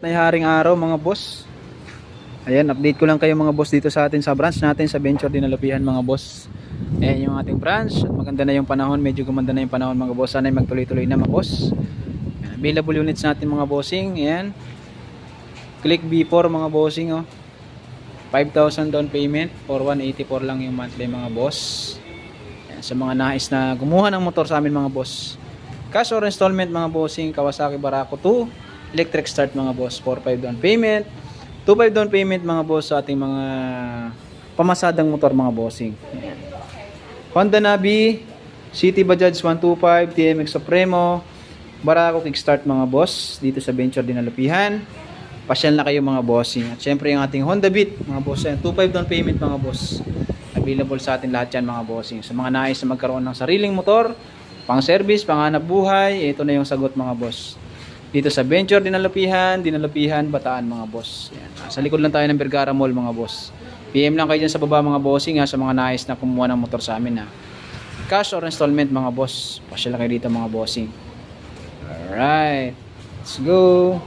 May haring araw mga boss. Ayan, update ko lang kayo mga boss dito sa atin sa branch natin sa Venture Dinalupihan mga boss. Ayan yung ating branch at maganda na yung panahon, medyo gumanda na yung panahon mga boss. Sana ay magtuloy-tuloy na mga boss. Ayan, available units natin mga bossing. Ayan. Click B4 mga bossing oh. 5,000 down payment for 184 lang yung monthly mga boss. Ayan, sa mga nais na gumuha ng motor sa amin mga boss. Cash or installment mga bossing, Kawasaki Barako 2, electric start mga boss, 4,500 down payment. 2.5 down payment mga boss sa ating mga pamasadang motor mga bossing. Ayan. Honda Navi, City Bajaj 125, TMX Supremo, Barako Kickstart mga boss dito sa Venture Dinalupihan. Pasyal na kayo mga bossing. At syempre yung ating Honda Beat mga boss. 2.5 down payment mga boss. Available sa atin lahat yan mga bossing. Sa mga nais na magkaroon ng sariling motor, pang service, pang hanap buhay, ito na yung sagot mga boss. Dito sa Venture Dinalupihan, Bataan mga boss. Yan. Sa likod lang tayo ng Vergara Mall mga boss. PM lang kayo dyan sa baba mga bossing sa mga nais na kumuha ng motor sa amin Cash or installment mga boss. Pasyal lang kayo dito mga bossing. Alright. Let's go.